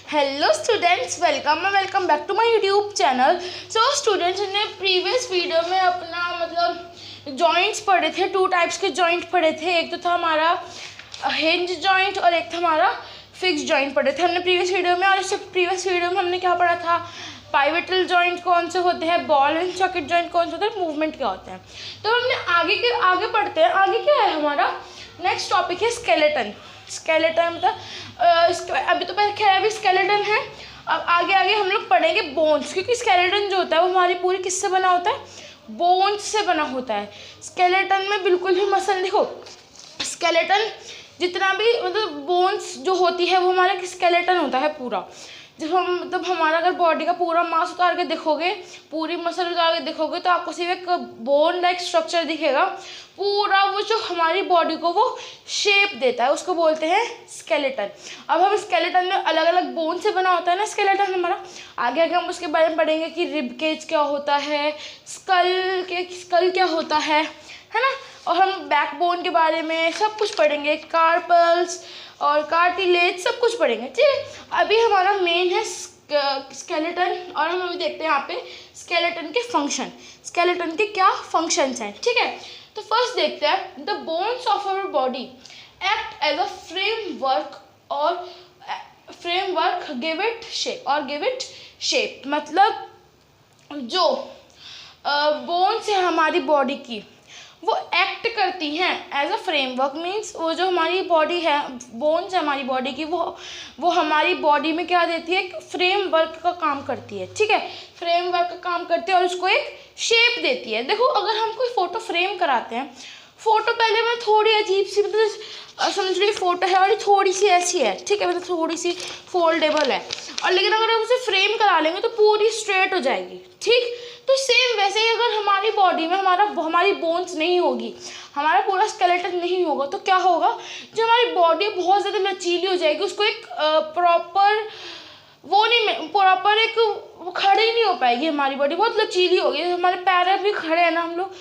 Hello students, welcome back to my YouTube channel. So students ने previous video में अपना मतलब जॉइंट्स पढ़े थे। टू टाइप्स के जॉइंट पढ़े थे, एक तो था हमारा हिंज जॉइंट और एक था हमारा फिक्स जॉइंट पढ़े थे हमने प्रीवियस वीडियो में। और इससे प्रीवियस वीडियो में हमने क्या पढ़ा था, पाइवेटल जॉइंट कौन से होते हैं, बॉल एंड सॉकेट जॉइंट कौन से होते हैं, मूवमेंट क्या होते हैं। तो हमने आगे पढ़ते हैं। आगे क्या है हमारा नेक्स्ट टॉपिक है स्केलेटन। स्केलेटन मतलब अभी तो पहले खैर अभी स्केलेटन है, अब आगे हम लोग पढ़ेंगे बोन्स, क्योंकि स्केलेटन जो होता है वो हमारी पूरी किससे बना होता है, बोन्स से बना होता है। स्केलेटन में बिल्कुल भी मसल, देखो स्केलेटन जितना भी मतलब बोन्स जो होती है वो हमारा स्केलेटन होता है पूरा। जब हम मतलब हमारा अगर बॉडी का पूरा मास उतार के देखोगे, पूरी मसल उतार के देखोगे तो आपको सिर्फ एक बोन लाइक स्ट्रक्चर दिखेगा। पूरा वो जो हमारी बॉडी को वो शेप देता है उसको बोलते हैं स्केलेटन। अब हम स्केलेटन में अलग अलग बोन से बना होता है ना स्केलेटन हमारा। आगे हम उसके बारे में पढ़ेंगे कि रिब केज क्या होता है, स्कल क्या होता है ना। और हम बैकबोन के बारे में सब कुछ पढ़ेंगे, कार्पल्स और कार्टिलेज सब कुछ पढ़ेंगे, ठीक है। अभी हमारा मेन है स्केलेटन, और हम अभी देखते हैं यहाँ पे स्केलेटन के फंक्शन, स्केलेटन के क्या फंक्शंस हैं, ठीक है। तो फर्स्ट देखते हैं, the bones of our body act as a framework और फ्रेमवर्क गिव इट शेप। मतलब जो बोन्स है हमारी बॉडी की वो एक्ट करती हैं एज अ फ्रेमवर्क। मीन्स वो जो हमारी बॉडी है, बोन्स है हमारी बॉडी की, वो हमारी बॉडी में क्या देती है, एक फ्रेमवर्क का काम करती है, ठीक है। फ्रेमवर्क का काम करती है और उसको एक शेप देती है। देखो अगर हम कोई फ़ोटो फ्रेम कराते हैं, फ़ोटो पहले में थोड़ी अजीब सी मतलब समझ लो फ़ोटो है और थोड़ी सी ऐसी है, ठीक है, मतलब थोड़ी सी फोल्डेबल है, और लेकिन अगर हम उसे फ्रेम करा लेंगे तो पूरी स्ट्रेट हो जाएगी, ठीक। तो सेम वैसे ही अगर हमारी बॉडी में हमारी बोन्स नहीं होगी, हमारा पूरा स्केलेटन नहीं होगा, तो क्या होगा, जो हमारी बॉडी बहुत ज़्यादा लचीली हो जाएगी, उसको एक प्रॉपर एक वो खड़ी नहीं हो पाएगी। हमारी बॉडी बहुत लचीली होगी, हमारे पैर भी खड़े हैं ना हम लोग,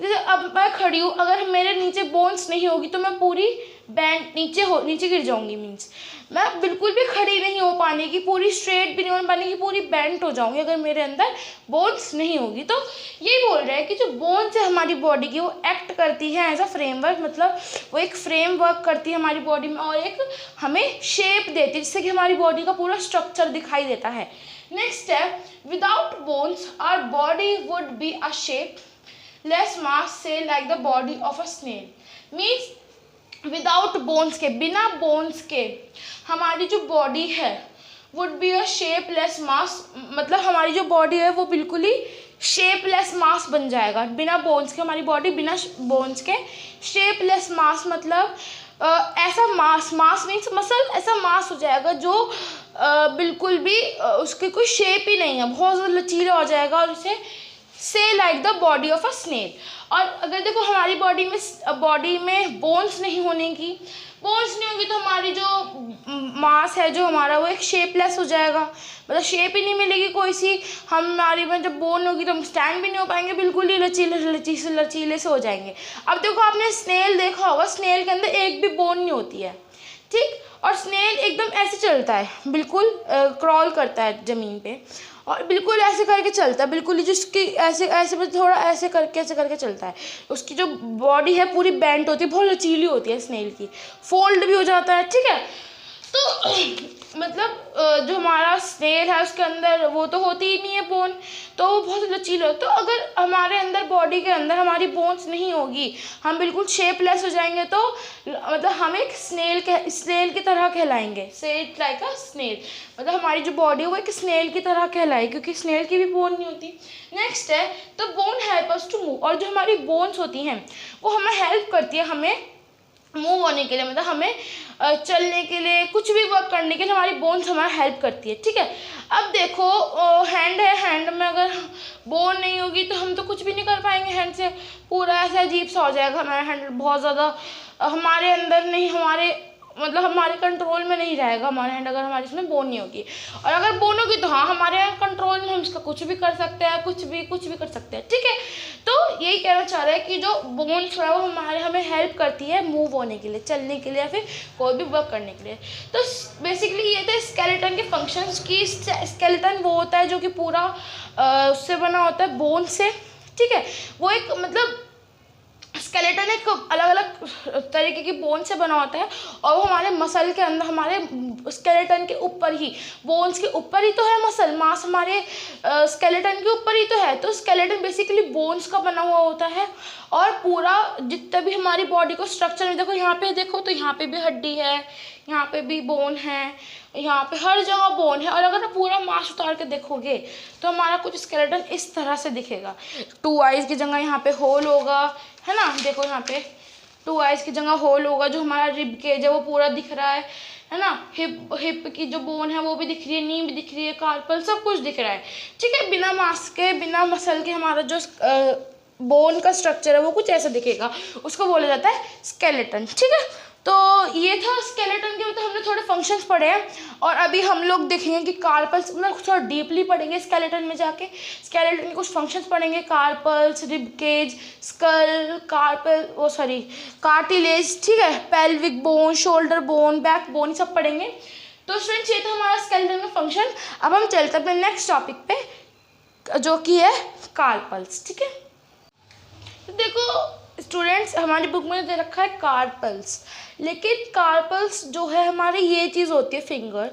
जैसे अब मैं खड़ी हूँ, अगर मेरे नीचे बोन्स नहीं होगी तो मैं पूरी बैंड नीचे गिर जाऊंगी। मीन्स मैं बिल्कुल भी खड़ी नहीं हो पाने की, पूरी स्ट्रेट भी नहीं हो पाने की, पूरी बेंट हो जाऊंगी अगर मेरे अंदर बोन्स नहीं होगी। तो यही बोल रहे हैं कि जो बोन्स है हमारी बॉडी की वो एक्ट करती है एज अ फ्रेमवर्क, मतलब वो एक फ्रेमवर्क करती है हमारी बॉडी में और एक हमें शेप देती है, जिससे कि हमारी बॉडी का पूरा स्ट्रक्चर दिखाई देता है। नेक्स्ट है, without bones our body would be a shapeless mass से like the body of a snail. Means without bones के, बिना बोन्स के हमारी जो बॉडी है would be a shapeless mass, मतलब हमारी जो बॉडी है वो बिल्कुल ही शेपलेस मास बन जाएगा। बिना बोन्स के हमारी बॉडी, बिना बोन्स के शेपलेस मास, मतलब ऐसा मास मीन्स मसल, ऐसा मास हो जाएगा जो बिल्कुल भी उसकी कोई शेप ही नहीं है, बहुत ज़्यादा लचीला हो जाएगा, और उसे से like the body of a snail. और अगर देखो हमारी बॉडी में बोन्स नहीं होगी तो हमारी जो मास है जो हमारा वो एक शेपलेस हो जाएगा, मतलब शेप ही नहीं मिलेगी कोई सी। हमारी में जब बोन होगी तो हम स्टैंड भी नहीं हो पाएंगे, बिल्कुल ही लचीले से हो जाएंगे। अब देखो आपने स्नेल देखा होगा, स्नेल के अंदर एक भी बोन नहीं होती है, ठीक। और स्नेल एकदम ऐसे चलता है, बिल्कुल क्रॉल करता है ज़मीन पे और बिल्कुल ऐसे करके चलता है, बिल्कुल ही जिसकी ऐसे में थोड़ा ऐसे करके चलता है। उसकी जो बॉडी है पूरी बेंट होती है, बहुत लचीली होती है स्नेल की, फोल्ड भी हो जाता है, ठीक है। तो मतलब जो हमारा स्नेल है उसके अंदर वो तो होती ही नहीं है बोन, तो वो बहुत लचीला हो। तो अगर हमारे अंदर बॉडी के अंदर हमारी बोन्स नहीं होगी, हम बिल्कुल शेपलेस हो जाएंगे, तो मतलब हम एक स्नेल की तरह कहलाएंगे, सेट लाइक अ स्नेल। मतलब हमारी जो बॉडी है वो एक स्नेल की तरह कहलाएगी, क्योंकि स्नेल की भी बोन नहीं होती। नेक्स्ट है, तो bone help us to move, और जो हमारी बोन्स होती हैं वो हमें हेल्प करती है, हमें मूव होने के लिए, मतलब हमें चलने के लिए, कुछ भी वर्क करने के लिए हमारी बोन्स हमारा हेल्प करती है, ठीक है। अब देखो हैंड है, हैंड में अगर बोन नहीं होगी तो हम तो कुछ भी नहीं कर पाएंगे हैंड से, पूरा ऐसा अजीब सा हो जाएगा हमारा हैंड, बहुत ज़्यादा हमारे अंदर नहीं, हमारे मतलब हमारे कंट्रोल में नहीं रहेगा हमारा हैंड, अगर हमारे इसमें बोन नहीं होगी। और अगर बोन होगी तो हाँ हमारे कंट्रोल में, हम इसका कुछ भी कर सकते हैं, कुछ भी कर सकते हैं, ठीक है। तो यही कहना चाह रहा है कि जो बोन्स है वो हमें हेल्प करती है मूव होने के लिए, चलने के लिए, या फिर कोई भी वर्क करने के लिए। तो बेसिकली ये थे स्केलेटन के फंक्शंस की। स्केलेटन वो होता है जो कि पूरा उससे बना होता है, बोन से, ठीक है। वो एक मतलब स्केलेटन एक अलग अलग तरीके की बोन से बना होता है, और वो हमारे मसल के अंदर, हमारे स्केलेटन के ऊपर ही, बोन्स के ऊपर ही तो है मसल, मांस हमारे स्केलेटन के ऊपर ही तो है। तो स्केलेटन बेसिकली बोन्स का बना हुआ होता है, और पूरा जितना भी हमारी बॉडी को स्ट्रक्चर में देखो, यहाँ पे देखो तो यहाँ पे भी हड्डी है, यहाँ पे भी बोन है, यहाँ पे हर जगह बोन है। और अगर आप पूरा मांस उतार के देखोगे तो हमारा कुछ स्केलेटन इस तरह से दिखेगा। 2 आइज़ की जगह यहाँ पे होल होगा, है ना, देखो यहाँ पे 2 आइज़ की जगह होल होगा। जो हमारा रिब केज है वो पूरा दिख रहा है ना। हिप की जो बोन है वो भी दिख रही है, नी भी दिख रही है, कार्पल सब कुछ दिख रहा है, ठीक है। बिना मांस के, बिना मसल के हमारा जो बोन का स्ट्रक्चर है वो कुछ ऐसा दिखेगा, उसको बोला जाता है स्केलेटन, ठीक है। तो ये था स्केलेटन के, मतलब हमने थोड़े फंक्शंस पढ़े हैं। और अभी हम लोग देखेंगे कि कार्पल्स, मतलब थोड़ा डीपली पढ़ेंगे स्केलेटन में जाके, स्केलेटन के कुछ फंक्शंस पढ़ेंगे, carpals, rib cage, skull, cartilage, ठीक है, pelvic bone, shoulder bone, back bone, ये सब पढ़ेंगे। तो स्टूडेंट्स ये था हमारा स्केलेटन का फंक्शन। अब हम चलते हैं अपने नेक्स्ट टॉपिक पे, जो कि है कार्पल्स, ठीक है। तो देखो स्टूडेंट्स, हमारी बुक में दे रखा है कार्पल्स, लेकिन कार्पल्स जो है हमारी ये चीज़ होती है फिंगर।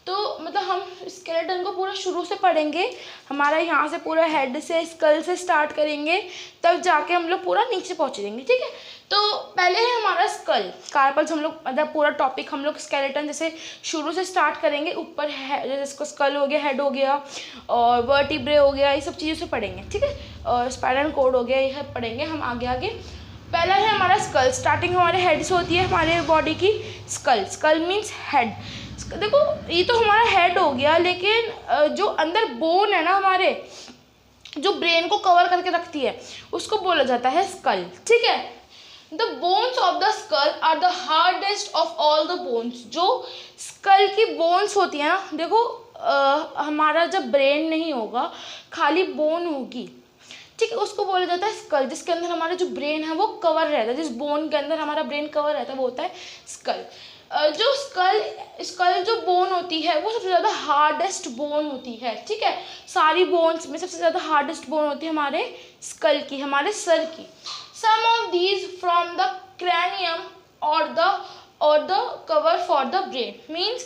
तो मतलब हम स्केलेटन को पूरा शुरू से पढ़ेंगे, हमारा यहाँ से पूरा हेड से, स्कल से स्टार्ट करेंगे, तब जाके हम लोग पूरा नीचे पहुँचेंगे, ठीक है। तो पहले है हमारा स्कल। कार्पल्स हम लोग मतलब पूरा टॉपिक हम लोग स्केलेटन जैसे शुरू से स्टार्ट करेंगे, ऊपर है जैसे इसको स्कल हो गया, हेड हो गया, और वर्टिब्रे हो गया, ये सब चीज़ों से पढ़ेंगे, ठीक है। और स्पाइनल कॉर्ड हो गया, ये पढ़ेंगे हम आगे आगे। पहला है हमारा स्कल। स्टार्टिंग हमारे हेड से होती है, हमारे बॉडी की स्कल। School means head. देखो ये तो हमारा हेड हो गया, लेकिन जो अंदर बोन है ना हमारे, जो ब्रेन को कवर करके रखती है, उसको बोला जाता है स्कल, ठीक है। The bones of the skull are the hardest of all the bones. जो स्कल की बोन्स होती है ना, देखो हमारा जब ब्रेन नहीं होगा, खाली बोन होगी, ठीक है, उसको बोला जाता है स्कल, जिसके अंदर हमारा जो ब्रेन है वो कवर रहता है, जिस बोन के अंदर हमारा ब्रेन कवर रहता है वो होता है स्कल। जो स्कल जो बोन होती है वो सबसे ज़्यादा हार्डेस्ट बोन होती है, ठीक है। सारी बोन्स में सबसे ज़्यादा हार्डेस्ट बोन होती है हमारे स्कल की, हमारे सर की। Some of these from the cranium और the cover for the brain. Means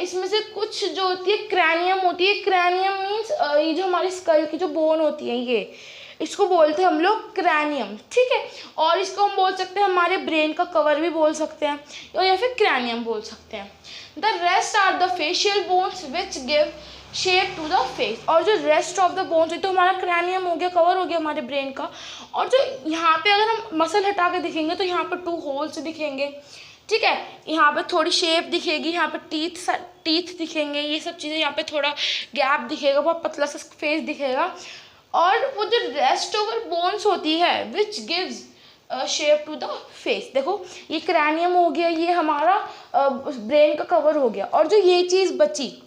इसमें से कुछ जो होती है क्रैनियम होती है। क्रैनियम मीन्स ये जो हमारी स्कल की जो बोन होती है, ये इसको बोलते हैं हम लोग क्रैनियम, ठीक है। और इसको हम बोल सकते हैं हमारे ब्रेन का कवर भी बोल सकते हैं, और या फिर क्रैनियम बोल सकते हैं। The rest are the facial bones which give shape to the face. और जो रेस्ट ऑफ द बोन्स है, तो हमारा क्रैनियम हो गया, कवर हो गया हमारे ब्रेन का। और जो यहाँ पे अगर हम मसल हटा के दिखेंगे तो यहाँ पर 2 होल्स दिखेंगे, ठीक है। यहाँ पे थोड़ी शेप दिखेगी, यहाँ पे टीथ दिखेंगे, ये सब चीज़ें, यहाँ पे थोड़ा गैप दिखेगा, बहुत पतला सा फेस दिखेगा। और वो जो रेस्ट ओवर बोन्स होती है which gives shape to the face. देखो ये क्रैनियम हो गया, ये हमारा ब्रेन का कवर हो गया, और जो ये चीज़ बची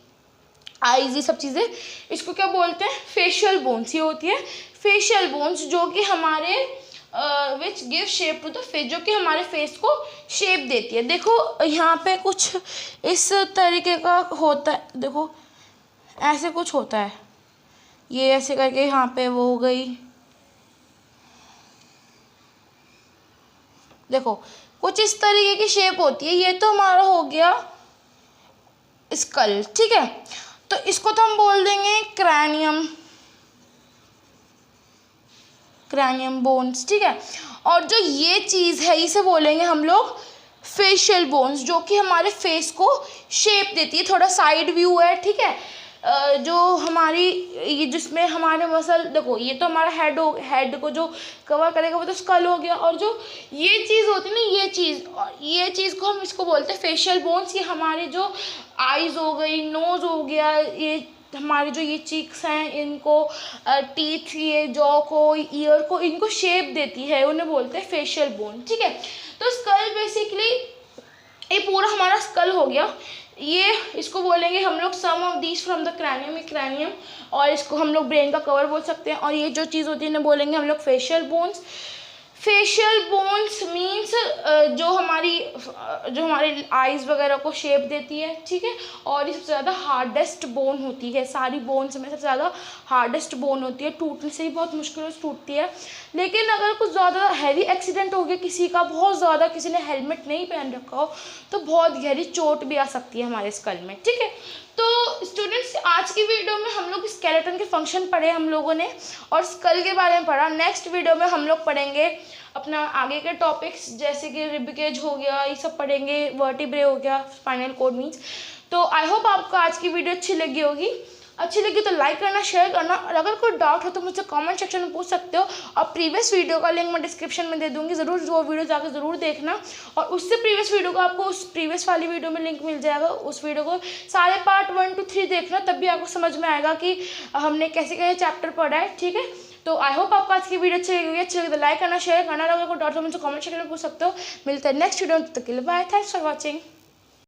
आईज, ये सब चीज़ें, इसको क्या बोलते हैं, फेशियल बोन्स। ये होती है फेशियल बोन्स, जो कि हमारे which give shape to the face, जो कि हमारे फेस को शेप देती है। देखो यहाँ पे कुछ इस तरीके का होता है, देखो ऐसे कुछ होता है, ये ऐसे करके यहाँ पे वो हो गई, देखो कुछ इस तरीके की शेप होती है। ये तो हमारा हो गया स्कल, ठीक है। तो इसको तो हम बोल देंगे क्रैनियम बोन्स, ठीक है। और जो ये चीज़ है इसे बोलेंगे हम लोग फेशियल बोन्स, जो कि हमारे फेस को शेप देती है। थोड़ा साइड व्यू है, ठीक है। जो हमारी ये जिसमें हमारे मसल, देखो ये तो हमारा हेड को जो कवर करेगा वो तो स्कल हो गया, और जो ये चीज़ होती है ना, ये चीज़ को हम इसको बोलते हैं फेशियल बोन्स। ये हमारे जो आईज हो गई, नोज़ हो गया, ये हमारे जो ये चीक्स हैं, इनको टीथ, ये जॉ को, ईयर को, इनको शेप देती है, उन्हें बोलते हैं फेशियल बोन, ठीक है। तो स्कल बेसिकली ये पूरा हमारा स्कल हो गया। ये इसको बोलेंगे हम लोग some of these from the cranium, ये क्रैनियम, और इसको हम लोग ब्रेन का कवर बोल सकते हैं। और ये जो चीज़ होती है ना बोलेंगे हम लोग facial bones. Facial bones means जो हमारी आइज़ वगैरह को शेप देती है, ठीक है। और ये सबसे ज़्यादा हार्डेस्ट बोन होती है, सारी बोन्स में सबसे ज़्यादा हार्डेस्ट बोन होती है, टूटने से भी बहुत मुश्किल से टूटती है। लेकिन अगर कुछ ज़्यादा हैवी एक्सीडेंट हो गया किसी का, बहुत ज़्यादा किसी ने हेलमेट नहीं पहन रखा हो, तो बहुत गहरी चोट भी आ सकती है हमारे स्कल में, ठीक है। तो स्टूडेंट्स, आज की वीडियो में हम लोग स्केलेटन के फंक्शन पढ़े हम लोगों ने, और स्कल के बारे में पढ़ा। नेक्स्ट वीडियो में हम लोग पढ़ेंगे अपना आगे के टॉपिक्स, जैसे कि रिबकेज हो गया, ये सब पढ़ेंगे, वर्टिब्रे हो गया, स्पाइनल कॉर्ड मीन्स। तो आई होप आपको आज की वीडियो अच्छी लगी होगी। अच्छी लगी तो लाइक करना, शेयर करना, और अगर कोई डाउट हो तो मुझसे कमेंट सेक्शन में पूछ सकते हो। और प्रीवियस वीडियो का लिंक मैं डिस्क्रिप्शन में दे दूँगी, ज़रूर वो वीडियो जाकर ज़रूर देखना। और उससे प्रीवियस वीडियो का आपको उस प्रीवियस वाली वीडियो में लिंक मिल जाएगा, उस वीडियो को सारे पार्ट 1 to 3 देखना, तब भी आपको समझ में आएगा कि हमने कैसे कैसे चैप्टर पढ़ा है, ठीक है। तो आई होप आपको आज की वीडियो अच्छी लगी तो लाइक करना, शेयर करना, अगर कोई डाउट हो मुझसे कमेंट सेक्शन में पूछ सकते हो। मिलते हैं नेक्स्ट वीडियो में, तब तक के लिए बाय, थैंक्स फॉर वॉचिंग।